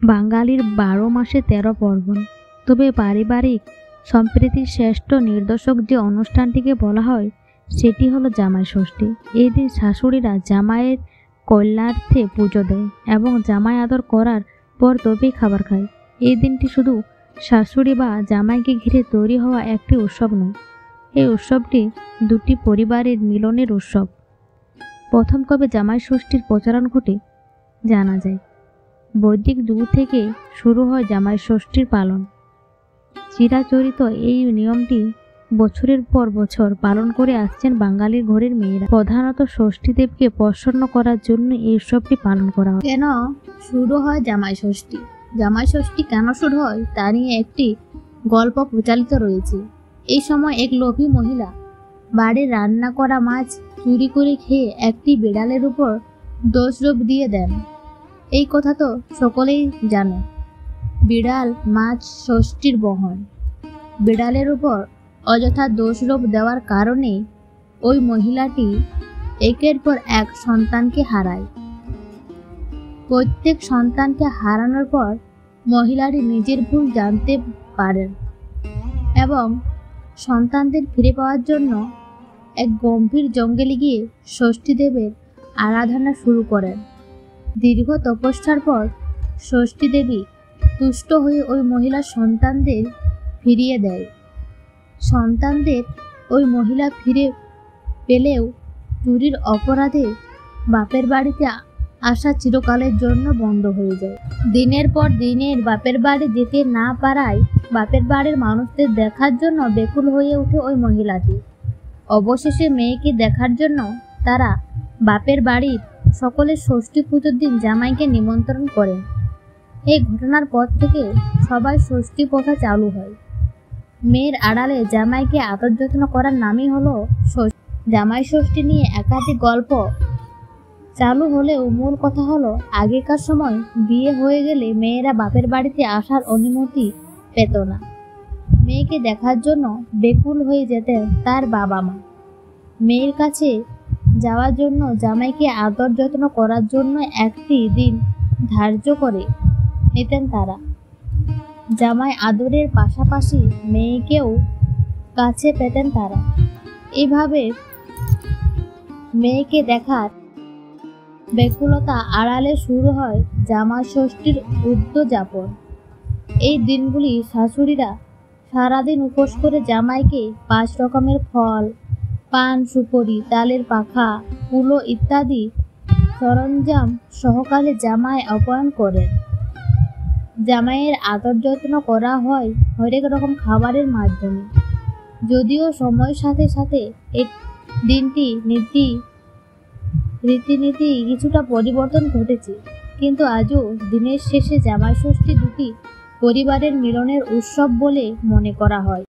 বাঙালির ১২ মাসে ১৩ পার্বণ। তবে পারিবারিক সম্প্রীতির শ্রেষ্ঠ নিদর্শক যে অনুষ্ঠানটিকে বলা হয় সেটি হলো জামাই ষষ্ঠী। এই দিন শাশুড়িরা জামাইয়ের কল্যাণার্থে পুজো দেয় এবং জামাই আদর করার পর তবেই খাবার খায়। এই দিনটি শুধু শাশুড়ি বা জামাইকে ঘিরে তৈরি হওয়া একটি উৎসব নয়, এই উৎসবটি দুটি পরিবারের মিলনের উৎসব। প্রথম কবে জামাই ষষ্ঠীর প্রচলন ঘটে জানা যায়। বৈদিক যুগ থেকে শুরু হয় জামাই ষষ্ঠীর পালন। চিরাচরিত এই নিয়মটি বছরের পর বছর পালন করে আসছেন বাঙালির ঘরের মেয়েরা। প্রধানত ষষ্ঠী দেবকে প্রসন্ন করার জন্য এই উৎসবটি পালন করা হয়। কেন শুরু হয় জামাই ষষ্ঠী? জামাই ষষ্ঠী কেন শুরু হয় তা নিয়ে একটি গল্প প্রচলিত রয়েছে। এই সময় এক লোভী মহিলা বাড়ির রান্না করা মাছ চুরি করে খেয়ে একটি বিড়ালের উপর দোষারোপ দিয়ে দেন। এই কথা তো সকলেই জানে। বিড়াল মাছ ষষ্ঠীর বহন। বিড়ালের উপর অযথা দোষারোপ দেওয়ার কারণে ওই মহিলাটি একের পর এক সন্তানকে হারায়। প্রত্যেক সন্তানকে হারানোর পর মহিলাটি নিজের ভুল জানতে পারেন এবং সন্তানদের ফিরে পাওয়ার জন্য এক গম্ভীর জঙ্গলে গিয়ে ষষ্ঠী দেবীর আরাধনা শুরু করেন। দীর্ঘ তপস্যার পর ষষ্ঠী দেবী তুষ্ট হয়ে ওই মহিলার সন্তানদের ফিরিয়ে দেয়। সন্তানদের ওই মহিলা ফিরে পেলেও চুরির অপরাধে বাপের বাড়িতে আসা চিরকালের জন্য বন্ধ হয়ে যায়। দিনের পর দিনের বাপের বাড়ি যেতে না পারায় বাপের বাড়ির মানুষদের দেখার জন্য ব্যাকুল হয়ে ওঠে ওই মহিলাটি। অবশেষে মেয়েকে দেখার জন্য তারা বাপের বাড়ির সকলে ষষ্ঠী পুজোর দিন জামাইকে নিমন্ত্রণ করেন। এই ঘটনার পর থেকে সবাই ষষ্ঠী প্রথা চালু হয়। মেয়ের আড়ালে জামাইকে আদর যত্ন করার নামই হলো ষষ্ঠী। জামাই ষষ্ঠী নিয়ে একাধিক গল্প চালু হলেও মূল কথা হলো আগেকার সময় বিয়ে হয়ে গেলে মেয়েরা বাপের বাড়িতে আসার অনুমতি পেত না। মেয়েকে দেখার জন্য ব্যাকুল হয়ে যেতেন তার বাবা মা। মেয়ের কাছে যাওয়ার জন্য জামাইকে আদর যত্ন করার জন্য একটি দিন ধার্য করে নিতেন তারা। জামাই আদরের পাশাপাশি মেয়েকেও কাছে পেতেন তারা। এইভাবে মেয়েকে দেখার ব্যাকুলতা আড়ালে শুরু হয় জামাই ষষ্ঠীর উদযাপন। এই দিনগুলি শাশুড়িরা সারাদিন উপোস করে জামাইকে 5 রকমের ফল, পান, সুপারি, তালের পাখা, কুলো ইত্যাদি সরঞ্জাম সহকারে জামাই আপ্যায়ন করেন। জামাইয়ের আদর যত্ন করা হয় হরেক রকম খাবারের মাধ্যমে। যদিও সময়ের সাথে সাথে এই দিনটি রীতিনীতি কিছুটা পরিবর্তন ঘটেছে, কিন্তু আজও দিনের শেষে জামাই ষষ্ঠী দুটি পরিবারের মিলনের উৎসব বলে মনে করা হয়।